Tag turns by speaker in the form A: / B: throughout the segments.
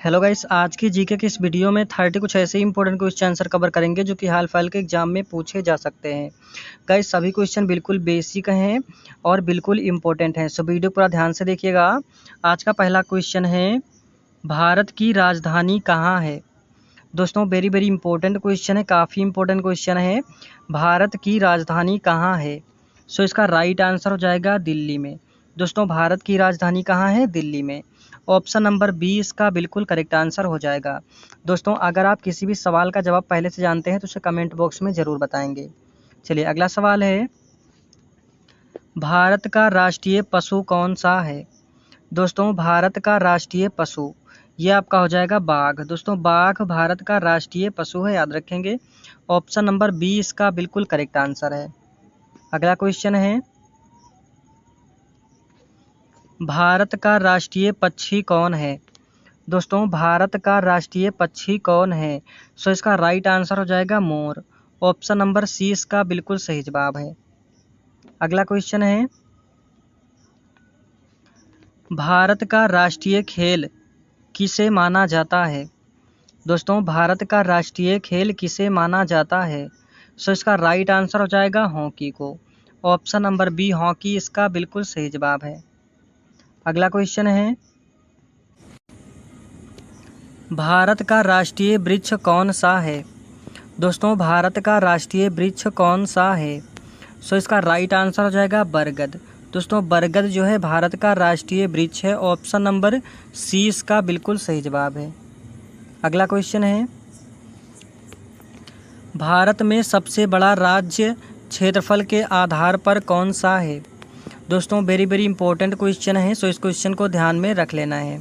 A: Hello guys, आज की GK के इस वीडियो में 30 कुछ ऐसे ही इंपॉर्टेंट क्वेश्चन आंसर कवर करेंगे जो कि हाल फिलहाल के एग्जाम में पूछे जा सकते हैं। गाइस, सभी क्वेश्चन बिल्कुल बेसिक हैं और बिल्कुल इम्पोर्टेंट हैं, सो वीडियो पूरा ध्यान से देखिएगा। आज का पहला क्वेश्चन है, भारत की राजधानी कहाँ है? दोस्तों वेरी वेरी इंपॉर्टेंट क्वेश्चन है, काफ़ी इंपॉर्टेंट क्वेश्चन है। भारत की राजधानी कहाँ है? सो इसका राइट आंसर हो जाएगा दिल्ली में। दोस्तों भारत की राजधानी कहाँ है? दिल्ली में। ऑप्शन नंबर बी इसका बिल्कुल करेक्ट आंसर हो जाएगा। दोस्तों अगर आप किसी भी सवाल का जवाब पहले से जानते हैं तो उसे कमेंट बॉक्स में ज़रूर बताएंगे। चलिए अगला सवाल है, भारत का राष्ट्रीय पशु कौन सा है? दोस्तों भारत का राष्ट्रीय पशु ये आपका हो जाएगा बाघ। दोस्तों बाघ भारत का राष्ट्रीय पशु है, याद रखेंगे। ऑप्शन नंबर बी इसका बिल्कुल करेक्ट आंसर है। अगला क्वेश्चन है, भारत का राष्ट्रीय पक्षी कौन है? दोस्तों भारत का राष्ट्रीय पक्षी कौन है? सो इसका राइट आंसर हो जाएगा मोर। ऑप्शन नंबर सी इसका बिल्कुल सही जवाब है। अगला क्वेश्चन है, भारत का राष्ट्रीय खेल किसे माना जाता है? दोस्तों भारत का राष्ट्रीय खेल किसे माना जाता है? सो इसका राइट आंसर हो जाएगा हॉकी को। ऑप्शन नंबर बी हॉकी इसका बिल्कुल सही जवाब है। अगला क्वेश्चन है, भारत का राष्ट्रीय वृक्ष कौन सा है? दोस्तों भारत का राष्ट्रीय वृक्ष कौन सा है? सो इसका राइट आंसर हो जाएगा बरगद। दोस्तों बरगद जो है भारत का राष्ट्रीय वृक्ष है। ऑप्शन नंबर सी इसका बिल्कुल सही जवाब है। अगला क्वेश्चन है, भारत में सबसे बड़ा राज्य क्षेत्रफल के आधार पर कौन सा है? दोस्तों वेरी वेरी इंपॉर्टेंट क्वेश्चन है, सो इस क्वेश्चन को ध्यान में रख लेना है।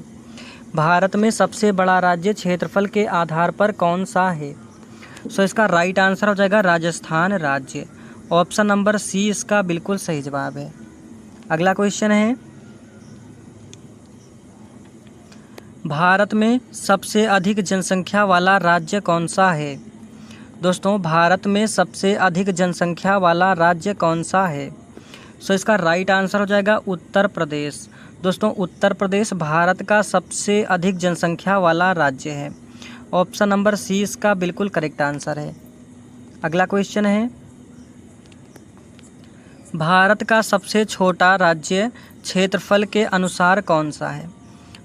A: भारत में सबसे बड़ा राज्य क्षेत्रफल के आधार पर कौन सा है? सो इसका राइट आंसर हो जाएगा राजस्थान राज्य। ऑप्शन नंबर सी इसका बिल्कुल सही जवाब है। अगला क्वेश्चन है, भारत में सबसे अधिक जनसंख्या वाला राज्य कौन सा है? दोस्तों भारत में सबसे अधिक जनसंख्या वाला राज्य कौन सा है? सो इसका राइट आंसर हो जाएगा उत्तर प्रदेश। दोस्तों उत्तर प्रदेश भारत का सबसे अधिक जनसंख्या वाला राज्य है। ऑप्शन नंबर सी इसका बिल्कुल करेक्ट आंसर है। अगला क्वेश्चन है, भारत का सबसे छोटा राज्य क्षेत्रफल के अनुसार कौन सा है?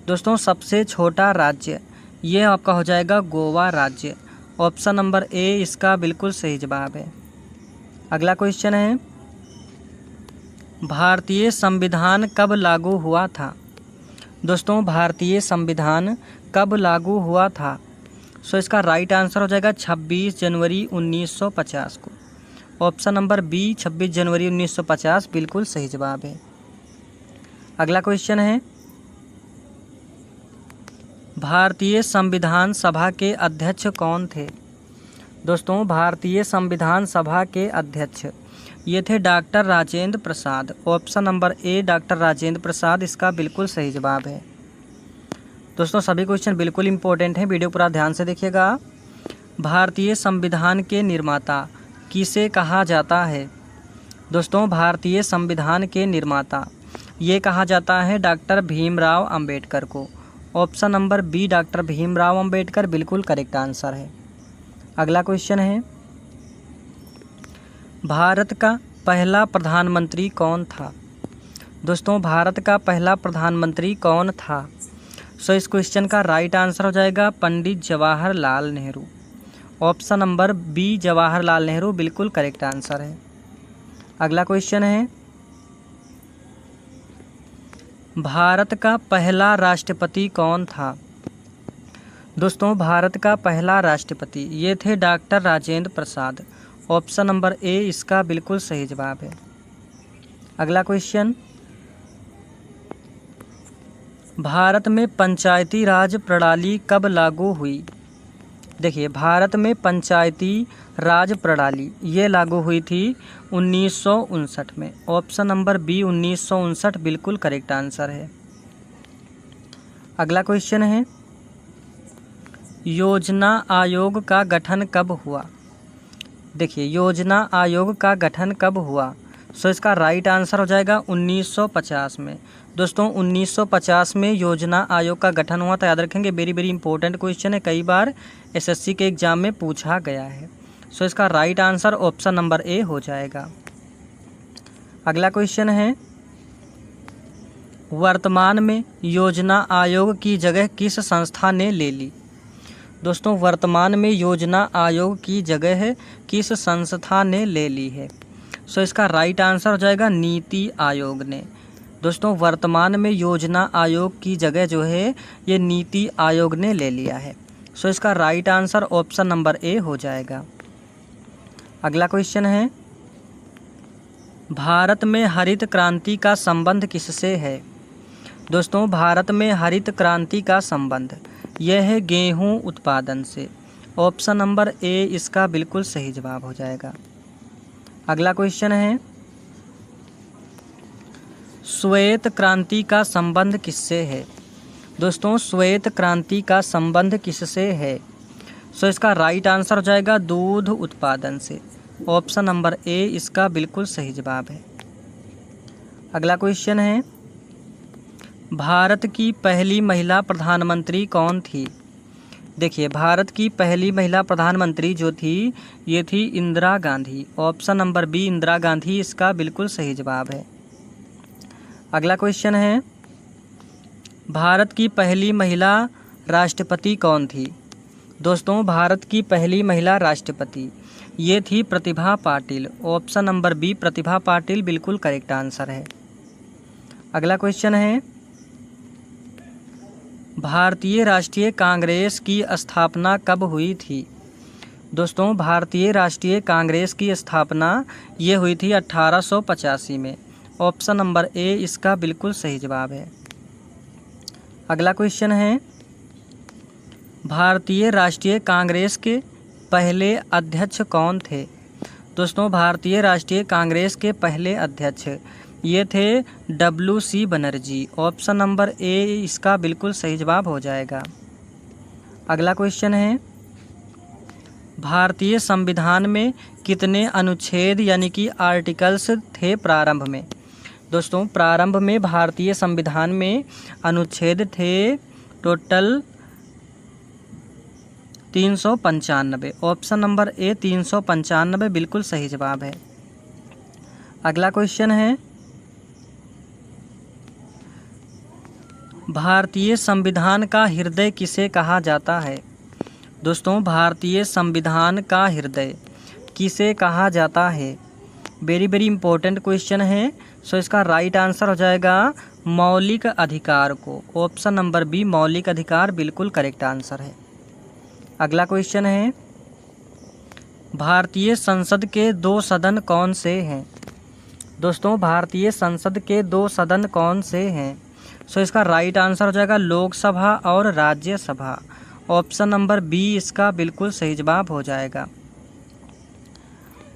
A: दोस्तों सबसे छोटा राज्य ये आपका हो जाएगा गोवा राज्य। ऑप्शन नंबर ए इसका बिल्कुल सही जवाब है। अगला क्वेश्चन है, भारतीय संविधान कब लागू हुआ था? दोस्तों भारतीय संविधान कब लागू हुआ था? सो इसका राइट आंसर हो जाएगा 26 जनवरी 1950 को। ऑप्शन नंबर बी 26 जनवरी 1950 बिल्कुल सही जवाब है। अगला क्वेश्चन है, भारतीय संविधान सभा के अध्यक्ष कौन थे? दोस्तों भारतीय संविधान सभा के अध्यक्ष ये थे doctor Rajendra Prasad. Option number A doctor Rajendra Prasad इसका बिल्कुल सही जवाब है। दोस्तों सभी क्वेश्चन बिल्कुल इंपॉर्टेंट हैं, वीडियो पूरा ध्यान से देखिएगा। भारतीय संविधान के निर्माता किसे कहा जाता है? दोस्तों भारतीय संविधान के निर्माता ये कहा जाता है डॉक्टर भीमराव अंबेडकर को। Option number B doctor Bhimrao Ambedkar बिल्कुल करेक्ट आंसर है। अगला क्वेश्चन है, भारत का पहला प्रधानमंत्री कौन था? दोस्तों भारत का पहला प्रधानमंत्री कौन था? सो इस क्वेश्चन का राइट आंसर हो जाएगा Pandit Jawaharlal Nehru. Option number B Jawaharlal Nehru बिल्कुल करेक्ट आंसर है। अगला क्वेश्चन है, भारत का पहला राष्ट्रपति कौन था? दोस्तों भारत का पहला राष्ट्रपति ये थे doctor Rajendra Prasad. Option number ए इसका बिल्कुल सही जवाब है। अगला क्वेश्चन, भारत में पंचायती राज प्रणाली कब लागू हुई? देखिए भारत में पंचायती राज प्रणाली ये लागू हुई थी 1959 में। ऑप्शन नंबर बी 1959 बिल्कुल करेक्ट आंसर है। अगला क्वेश्चन है, योजना आयोग का गठन कब हुआ? देखिए योजना आयोग का गठन कब हुआ? सो इसका राइट आंसर हो जाएगा 1950 में। दोस्तों 1950 में योजना आयोग का गठन हुआ था। याद रखेंगे, वेरी वेरी इंपॉर्टेंट क्वेश्चन है, कई बार एसएससी के एग्जाम में पूछा गया है। सो इसका राइट आंसर ऑप्शन नंबर ए हो जाएगा। अगला क्वेश्चन है, वर्तमान में योजना आयोग की जगह किस संस्था ने ले ली। दोस्तों वर्तमान में योजना आयोग की जगह किस संस्था ने ले ली है। सो इसका राइट आंसर हो जाएगा नीति आयोग ने। दोस्तों वर्तमान में योजना आयोग की जगह जो है ये नीति आयोग ने ले लिया है। सो इसका राइट आंसर ऑप्शन नंबर ए हो जाएगा। अगला क्वेश्चन है, भारत में हरित क्रांति का संबंध किससे है। दोस्तों भारत में हरित क्रांति का संबंध यह है गेहूं उत्पादन से। ऑप्शन नंबर ए इसका बिल्कुल सही जवाब हो जाएगा। अगला क्वेश्चन है, श्वेत क्रांति का संबंध किससे है। दोस्तों श्वेत क्रांति का संबंध किससे है। सो इसका राइट आंसर हो जाएगा दूध उत्पादन से। ऑप्शन नंबर ए इसका बिल्कुल सही जवाब है। अगला क्वेश्चन है, भारत की पहली महिला प्रधानमंत्री कौन थी। देखिए भारत की पहली महिला प्रधानमंत्री जो थी ये थी Indira Gandhi. Option number B Indira Gandhi इसका बिल्कुल सही जवाब है। अगला क्वेश्चन है, भारत की पहली महिला राष्ट्रपति कौन थी। दोस्तों भारत की पहली महिला राष्ट्रपति ये थी Pratibha Patil. Option number B Pratibha Patil बिल्कुल करेक्ट आंसर है। अगला क्वेश्चन है, भारतीय राष्ट्रीय कांग्रेस की स्थापना कब हुई थी। दोस्तों भारतीय राष्ट्रीय कांग्रेस की स्थापना ये हुई थी 1885 में। ऑप्शन नंबर ए इसका बिल्कुल सही जवाब है। अगला क्वेश्चन है, भारतीय राष्ट्रीय कांग्रेस के पहले अध्यक्ष कौन थे। दोस्तों भारतीय राष्ट्रीय कांग्रेस के पहले अध्यक्ष ये थे WC बनर्जी। ऑप्शन नंबर ए इसका बिल्कुल सही जवाब हो जाएगा। अगला क्वेश्चन है, भारतीय संविधान में कितने अनुच्छेद यानी कि आर्टिकल्स थे प्रारंभ में। दोस्तों प्रारंभ में भारतीय संविधान में अनुच्छेद थे टोटल 395। ऑप्शन नंबर ए 395 बिल्कुल सही जवाब है। अगला क्वेश्चन है, भारतीय संविधान का हृदय किसे कहा जाता है। दोस्तों भारतीय संविधान का हृदय किसे कहा जाता है। वेरी वेरी इंपॉर्टेंट क्वेश्चन है। सो इसका राइट आंसर हो जाएगा मौलिक अधिकार को। ऑप्शन नंबर बी मौलिक अधिकार बिल्कुल करेक्ट आंसर है। अगला क्वेश्चन है, भारतीय संसद के 2 सदन कौन से हैं। दोस्तों भारतीय संसद के 2 सदन कौन से हैं। सो इसका राइट आंसर हो जाएगा लोकसभा और राज्यसभा। ऑप्शन नंबर बी इसका बिल्कुल सही जवाब हो जाएगा।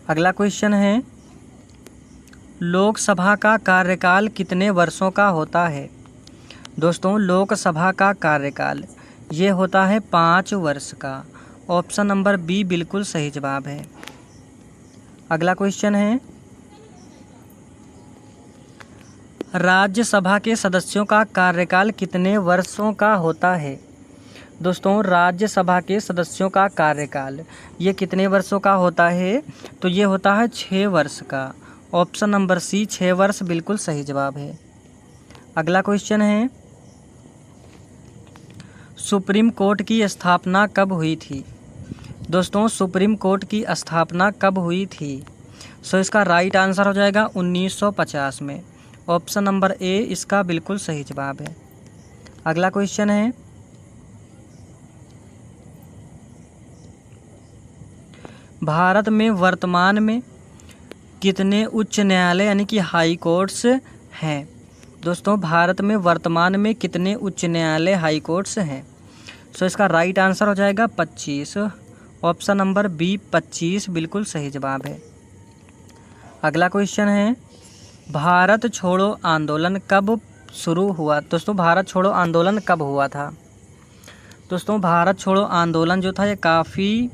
A: अगला क्वेश्चन है, लोकसभा का कार्यकाल कितने वर्षों का होता है। दोस्तों लोकसभा का कार्यकाल ये होता है 5 वर्ष का। ऑप्शन नंबर बी बिल्कुल सही जवाब है। अगला क्वेश्चन है, राज्यसभा के सदस्यों का कार्यकाल कितने वर्षों का होता है। दोस्तों राज्यसभा के सदस्यों का कार्यकाल ये कितने वर्षों का होता है, तो ये होता है 6 वर्ष का। ऑप्शन नंबर सी 6 वर्ष बिल्कुल सही जवाब है। अगला क्वेश्चन है, सुप्रीम कोर्ट की स्थापना कब हुई थी। दोस्तों सुप्रीम कोर्ट की स्थापना कब हुई थी। सो इसका राइट आंसर हो जाएगा 1950 में। ऑप्शन नंबर ए इसका बिल्कुल सही जवाब है। अगला क्वेश्चन है, भारत में वर्तमान में कितने उच्च न्यायालय यानी कि हाई कोर्ट्स हैं। दोस्तों भारत में वर्तमान में कितने उच्च न्यायालय हाई कोर्ट्स हैं। सो इसका राइट आंसर हो जाएगा 25। ऑप्शन नंबर बी 25 बिल्कुल सही जवाब है। अगला क्वेश्चन है, भारत छोड़ो आंदोलन कब शुरू हुआ। दोस्तों भारत छोड़ो आंदोलन कब हुआ था। दोस्तों भारत छोड़ो आंदोलन जो था ये काफ़ी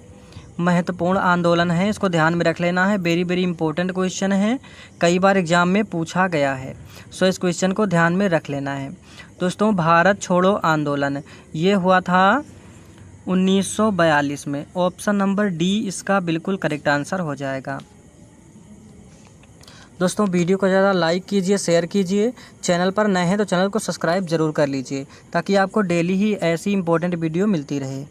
A: महत्वपूर्ण आंदोलन है, इसको ध्यान में रख लेना है। वेरी वेरी इंपॉर्टेंट क्वेश्चन है, कई बार एग्जाम में पूछा गया है, सो इस क्वेश्चन को ध्यान में रख लेना है। दोस्तों, भारत छोड़ो आंदोलन ये हुआ था 1942 में। ऑप्शन नंबर डी इसका बिल्कुल करेक्ट आंसर हो जाएगा। दोस्तों, वीडियो को ज़्यादा लाइक कीजिए, शेयर कीजिए। चैनल पर नए हैं तो चैनल को सब्सक्राइब ज़रूर कर लीजिए ताकि आपको डेली ही ऐसी इंपॉर्टेंट वीडियो मिलती रहे।